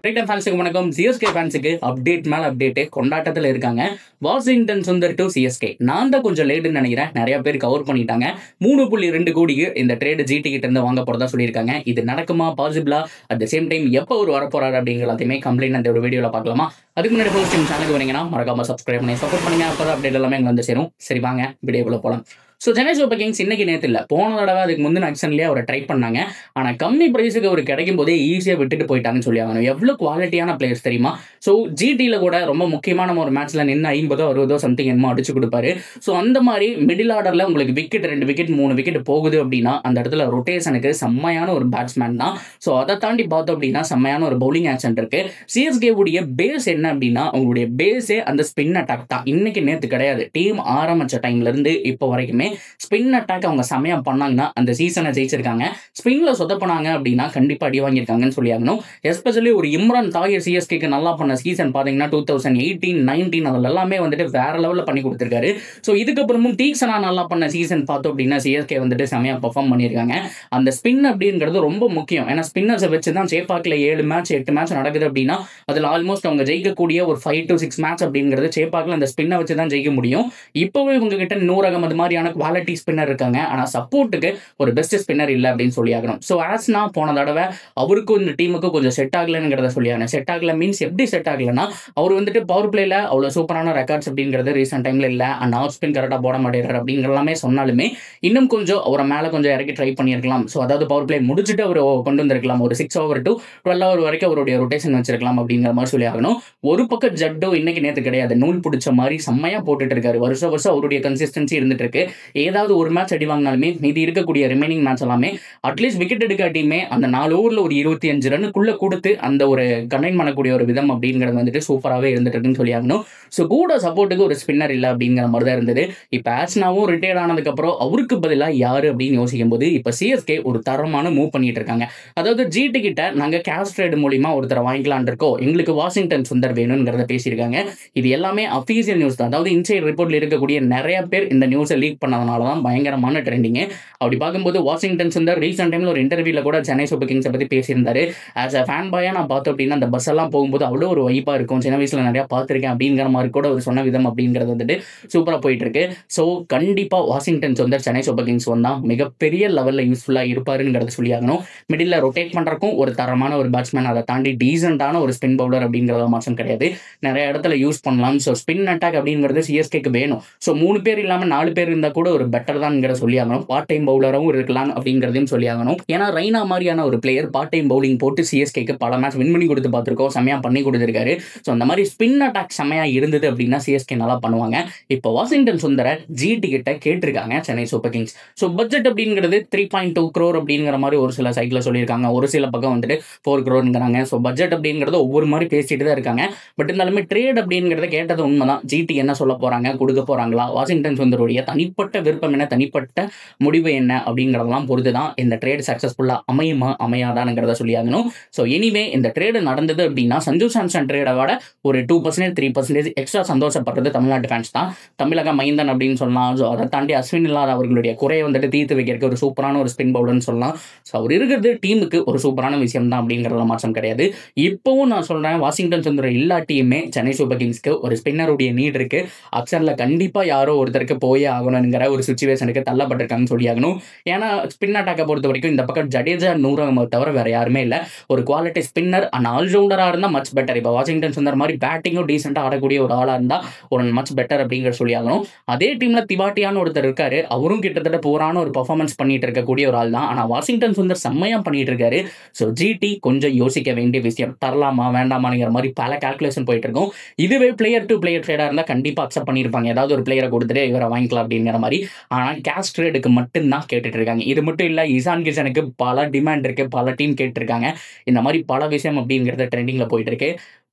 Cricket ஃபேன்ஸுக்கு வணக்கம். CSK ஃபேன்ஸுக்கு அப்டேட் மேல அப்டேட் கொண்டாட்டத்தில் இருக்காங்க. Washington Sundar to CSK. நான் தான் கொஞ்சம் லேட்டுன்னு நினைக்கிறேன். நிறைய பேர் கவர் பண்ணிட்டாங்க. 3.2 கோடிக்கு இந்த ட்ரேடு ஜிடி கிட்ட இருந்து வாங்க போறதா சொல்லியிருக்காங்க. இது நடக்குமா, பாசிபிளா, அட் த சேம் டைம் எப்போ ஒரு வரப்போறாரு அப்படிங்கிற எல்லாத்தையுமே கம்ப்ளைண்ட் அந்த ஒரு வீடியோல பார்க்கலாமா? அதுக்கு முன்னாடி ஃபர்ஸ்ட் டைம் சேனலுக்கு வரீங்கன்னா மறக்காம சப்ஸ்கிரைப் பண்ணி சப்போர்ட் பண்ணுங்க. அப்போ அப்டேட் எல்லாமே எங்க வந்து சேரும். சரி வாங்க வீடியோக்குள்ள போலாம். ஸோ சென்னை சூப்பர் கிங்ஸ் இன்னைக்கு நேற்று இல்லை, போன தடவை அதுக்கு முந்தின ஆக்ஷன்லேயே அவரை ட்ரை பண்ணாங்க. ஆனால் கம்மி ப்ரைஸுக்கு அவர் கிடைக்கும் போதே ஈஸியாக விட்டுட்டு போயிட்டாங்கன்னு சொல்லி ஆகணும். எவ்வளோ குவாலிட்டியான பிளேயர்ஸ் தெரியுமா? ஸோ ஜிடியில் கூட ரொம்ப முக்கியமான ஒரு மேட்ச்சில் நின்று 50 60 சம்திங் என்னமோ அடிச்சு கொடுப்பாரு. ஸோ அந்த மாதிரி மிடில் ஆர்டரில் உங்களுக்கு விக்கெட் 2 விக்கெட் 3 விக்கெட் போகுது அப்படின்னா அந்த இடத்துல ரொட்டேஷனுக்கு செம்மையான ஒரு பேட்ஸ்மேன் தான். ஸோ அதை தாண்டி பார்த்தோம் அப்படின்னா செம்மையான ஒரு பவுலிங் ஆக்ஷன் இருக்கு. சிஎஸ்கே உடைய பேஸ் என்ன அப்படின்னா அவங்களுடைய பேஸே அந்த ஸ்பின் அட்டாக் தான். இன்னைக்கு நேற்று கிடையாது, டீம் ஆரம்பிச்ச டைம்ல இருந்து இப்போ வரைக்குமே ஸ்பின் அட்டாக் அவங்க செமையா பண்ணாங்கன்னா அந்த சீசனை ஜெயிச்சிருக்காங்க. ஸ்பின்ல சொதப்பினாங்க அப்படின்னா கண்டிப்பா அடி வாங்கியிருக்காங்கன்னு சொல்லி ஆகணும். எஸ்பெஷலி ஒரு இம்ரான் தாகிர் சிஎஸ்கேக்கு நல்லா பண்ண சீசன் பாத்தீங்கன்னா 2018 19 அதில் எல்லாமே வந்துட்டு வேற லெவலில் பண்ணி கொடுத்துருக்காரு. ஸோ இதுக்கப்புறமும் தீக்ஷனா நல்லா பண்ண சீசன் பார்த்தோம் அப்படின்னா சிஎஸ்கே வந்துட்டு செமையா பெர்ஃபார்ம் பண்ணியிருக்காங்க. அந்த ஸ்பின் அப்படிங்கிறது ரொம்ப முக்கியம். ஏன்னா ஸ்பின்னர்ஸை வச்சு தான் சேப்பாக்கில் 7 மேட்ச் 8 மேட்ச் நடக்குது அப்படின்னா அதில் ஆல்மோஸ்ட் அவங்க ஜெயிக்கக்கூடிய ஒரு 5 to 6 மேட்ச் அப்படிங்கிறது சேப்பாக்கில் அந்த ஸ்பின்னை வச்சு தான் ஜெயிக்க முடியும். இப்போவே உங்ககிட்ட நூறகம் அது மாதிரியான குவாலிட்டி ஸ்பின்னர் இருக்காங்க. ஆனா சப்போர்ட்டுக்கு ஒரு பெஸ்ட் ஸ்பின்னர் இல்லை அப்படின்னு சொல்லி ஆகணும். ஸோ ஆஸ்னா போன தடவை அவருக்கும் இந்த டீமுக்கும் கொஞ்சம் செட் ஆகலங்கிறத சொல்லி ஆகணும். செட் ஆகல மீன்ஸ் எப்படி செட் ஆகலன்னா அவர் வந்துட்டு பவர் பிளேல அவ்வளோ சூப்பரான ரெக்கார்ட்ஸ் அப்படிங்கிறது ரீசெண்ட் டைம்ல இல்லை. அண்ட் ஆஃப் ஸ்பின் கரெக்டாக போட மாட்டேறாரு அப்படிங்கிற எல்லாமே சொன்னாலுமே இன்னும் கொஞ்சம் அவரை மேலே கொஞ்சம் இறக்கி ட்ரை பண்ணியிருக்கலாம். ஸோ அதாவது பவர் பிளே முடிச்சுட்டு அவர் கொண்டு வந்திருக்கலாம். ஒரு 6 over to 12 hour வரைக்கும் அவருடைய ரொட்டேஷன் வச்சிருக்கலாம் அப்படிங்கிற மாதிரி சொல்லி ஆகணும். ஒரு பக்கம் ஜட்டோ இன்னைக்கு நேற்று கிடையாது, நூல் பிடிச்ச மாதிரி செம்மையா போட்டுட்டு இருக்காரு. வருஷம் அவருடைய கன்சிஸ்டன்சி இருந்துட்டு இருக்கு. ஏதாவது ஒரு மேட்ச் அடி வாங்கினாலுமே மீதி இருக்கக்கூடிய ரிமைனிங் மேட்ச் எல்லாமே அட்லீஸ்ட் விக்கெட் எடுக்காட்டியுமே அந்த 4 ஓவரில் ஒரு 25 ரன்னுக்குள்ள கொடுத்து அந்த ஒரு கண்டெயின் பண்ணக்கூடிய ஒரு விதம் அப்படிங்கிறது வந்துட்டு சூப்பராகவே இருந்துட்டு இருக்குன்னு சொல்லி ஆகணும். ஸோ கூட சப்போர்ட்டுக்கு ஒரு ஸ்பின்னர் இல்லை அப்படிங்கிற மாதிரி தான் இருந்தது. இப்போ ஆஸ்னாவும் ரிட்டையர்ட் ஆனதுக்கப்புறம் அவருக்கு பதிலாக யாரு அப்படின்னு யோசிக்கும் போது இப்போ சிஎஸ்கே ஒரு தரமான மூவ் பண்ணிட்டு இருக்காங்க. அதாவது ஜிடி கிட்ட நாங்கள் கேஷ் ட்ரேட் மூலியமா ஒருத்தரை வாங்கிக்கலான் இருக்கோம், எங்களுக்கு வாஷிங்டன் சுந்தர் வேணுங்கிறத பேசியிருக்காங்க. இது எல்லாமே அஃபீஷியல் நியூஸ் தான். அதாவது இன்சைட் ரிப்போர்ட்ல இருக்கக்கூடிய நிறைய பேர் இந்த நியூஸை லீக் பண்ணதுனால தான் பயங்கரமான ட்ரெண்டிங். அப்படி பார்க்கும்போது வாஷிங்டன் சுந்தர் ரீசெண்ட் டைம்ல ஒரு இன்டர்வியூல கூட சென்னை சூப்பர் கிங்ஸை பத்தி பேசியிருந்தாரு. ஆஸ் அ ஃபேன் பாயா நான் பார்த்தோம் அப்படின்னா அந்த பஸ் எல்லாம் போகும்போது அவ்வளோ ஒரு வைப்பா இருக்கும், சின்ன வயசுல நிறைய பார்த்துருக்கேன் அப்படிங்கிற மாதிரி கூட ஒரு சொன்ன விதம் அப்படிங்கிறது வந்துட்டு சூப்பரா போயிட்டு இருக்கு. ஸோ கண்டிப்பா Washington Sundar Chennai super Kings வந்தா மிகப்பெரிய லெவல்ல யூஸ்ஃபுல்லா இருப்பாருங்கிறத சொல்லி ஆகணும். மிடில் ரொட்டேட் பண்றதுக்கும் ஒரு தரமான ஒரு பேட்ஸ்மேன், அதை தாண்டி டீசென்டான ஒரு ஸ்பின் பவுலர் அப்படிங்கிறத மாற்றம் கிடையாது, நிறைய இடத்துல யூஸ் பண்ணலாம். ஸோ ஸ்பின் அட்டாக் அப்படிங்கிறது சிஎஸ்கேக்கு வேணும். ஸோ 3 பேர் இல்லாம 4 பேர் இருந்தா கூட ஒரு பெட்டர் தான் சொல்லி ஆகணும். பார்ட் டைம் பவுலரும் இருக்கலாம் அப்படிங்கிறதையும் சொல்லி ஆகணும். ஏன்னா ரெய்னா மாதிரியான ஒரு பிளேயர் பார்ட் டைம் பவுலிங் போட்டு சிஎஸ்கேக்கு பல மேட்ச் வின் பண்ணி கொடுத்து பார்த்துருக்கோம், செம்மையா பண்ணி கொடுத்துருக்காரு. ஸோ அந்த மாதிரி ஸ்பின் அட்டாக் செம்மையா இருந்தது அப்படின்னா சிஎஸ்கே நல்லா பண்ணுவாங்க. இப்போ வாஷிங்டன் சுந்தரை ஜிடி கிட்ட கேட்டிருக்காங்க Chennai super Kings. So budget அப்படிங்கிறது 3.2 crore அப்படிங்கிற மாதிரி ஒரு சில சைட்ல சொல்லியிருக்காங்க, ஒரு சில பக்கம் வந்துட்டு 4 crore. ஸோ பட்ஜெட் அப்படிங்கிறது ஒவ்வொரு மாதிரி பேசிட்டு தான் இருக்காங்க. பட் இருந்தாலுமே ட்ரேட் அப்படிங்கிறத கேட்டது உண்மைதான். ஜிடி என்ன சொல்ல போறாங்க, கொடுக்க போறாங்களா, வாஷிங்டன் சுந்தருடைய தனிப்பட்ட விருப்பம் என்ன, தனிப்பட்ட முடிவு என்ன அப்படிங்கிறதெல்லாம் பொறுத்து தான் இந்த ட்ரேட் சக்ஸஸ்ஃபுல்லாக அமையுமா அமையாதானுங்கிறத சொல்லி ஆகணும். ஸோ எனிவே இந்த ட்ரேடு நடந்தது அப்படின்னா சஞ்சு சாம்சன் ட்ரேடை விட ஒரு 2% 3% எக்ஸ்ட்ரா சந்தோஷப்படுறது தமிழ்நாட்டு ஃபேன்ஸ் தான். தமிழக மைந்தன் அப்படின்னு சொல்லலாம். ஸோ அதை தாண்டி அஸ்வின் இல்லாத அவர்களுடைய குறையை வந்துட்டு தீர்த்து வைக்கிறதுக்கு ஒரு சூப்பரான ஒரு ஸ்பின் பவுலர்னு சொல்லலாம். ஸோ அவர் இருக்கிறது டீமுக்கு ஒரு சூப்பரான விஷயம் தான் அப்படிங்கிறத மாற்றம் கிடையாது. இப்போவும் நான் சொல்கிறேன், வாஷிங்டன் சுந்தர் இல்லாட்டியுமே சென்னை சூப்பர் கிங்ஸ்க்கு ஒரு ஸ்பின்னருடைய நீட் இருக்கு. ஆப்ஷனில் கண்டிப்பாக யாரோ ஒருத்தருக்கு போயே ஆகணுங்கிற ஒரு சுச்சுவேஷனுக்கு தள்ளப்பட்டிருக்காங்கன்னு சொல்லி ஆகணும். ஏன்னா ஸ்பின் அட்டாக்கை பொறுத்த வரைக்கும் இந்த பக்கம் ஜடேஜா நூறகம் தவிர வேற யாருமே இல்லை. ஒரு குவாலிட்டி ஸ்பின்னர் அண்ட் ஆல்ரவுண்டராக இருந்தால் மச் பெட்டர். இப்போ வாஷிங்டன் சுந்தர் மாதிரி பேட்டிங்கும் டீசெண்டாக ஆடக்கூடிய ஒரு ஆளாக இருந்தால் ஒரு மச் பெட்டர் அப்படிங்கிற சொல்லி ஆகணும். அதே டீமில் திவாட்டியான ஒருத்தர் இருக்காரு, அவரும் கிட்டத்தட்ட போரான ஒரு பர்ஃபார்மன்ஸ் பண்ணிட்டு இருக்கக்கூடிய ஒரு ஆள் தான். ஆனால் வாஷிங்டன் சுந்தர் செம்மையாக பண்ணிட்டு இருக்காரு. ஸோ ஜிடி கொஞ்சம் யோசிக்க வேண்டிய விஷயம், தரலாமா வேண்டாமாங்கிற மாதிரி பல கால்குலேஷன் போயிட்டு இருக்கும். இதுவே பிளேயர் டு பிளேயர் ட்ரேடாக இருந்தால் கண்டிப்பாக அக்செப்ட் பண்ணியிருப்பாங்க, ஏதாவது ஒரு பிளேயரை கொடுத்துட்டு இவரை வாங்கிக்கலாம் அப்படிங்கிற மாதிரி. ஆனால் கேஷ் ட்ரேடுக்கு மட்டும்தான் கேட்டுட்டு இருக்காங்க. இது மட்டும் இல்லை, இசான் கிஷனுக்கு பல டிமாண்ட் இருக்கு, பல டீம் கேட்டிருக்காங்க. இந்த மாதிரி பல விஷயம் அப்படிங்கிறது ட்ரெண்டிங்ல போயிட்டு இருக்கு.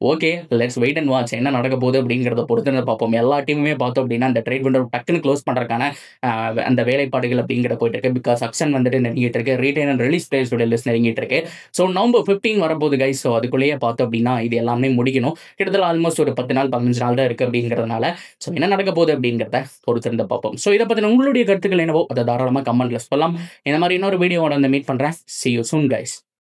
Okay, let's wait and watch என்ன நடக்க போகுது அப்படிங்கிறத பொறுத்து பார்ப்போம். எல்லா டீமுமே பார்த்தோம் அப்படின்னா அந்த ட்ரேட் விண்டோ டக்குன்னு க்ளோஸ் பண்ணுறதுக்கான அந்த வேலைப்பாடுகள் அப்படிங்கிற போயிட்டு இருக்கு. பிகாஸ் ஆக்ஷன் வந்துட்டு நெருங்கிட்டு இருக்கு, ரீட்டைன் அண்ட் ரிலீஸ் பிளேயர்ஸோட லிஸ்ட் நெருங்கிட்டு இருக்கு. ஸோ நவம்பர் 15 வரப்போகுது கைஸ். ஸோ அதுக்குள்ளேயே பார்த்தோம் அப்படின்னா இது எல்லாமே முடிக்கணும். கிட்டத்தட்ட ஆல்மோஸ்ட் ஒரு 10 நாள் 15 நாள் தான் இருக்கு அப்படிங்கிறதுனால ஸோ என்ன நடக்க போகுது அப்படிங்கிறத பொறுத்திருந்து பார்ப்போம். ஸோ இதை பற்றின உங்களுடைய கருத்துக்கள் என்னவோ அதை தாராளமாக கமெண்ட்ல சொல்லலாம். இந்த மாதிரி இன்னொரு வீடியோவோட வந்து மீட் பண்ணுறேன். See you soon guys.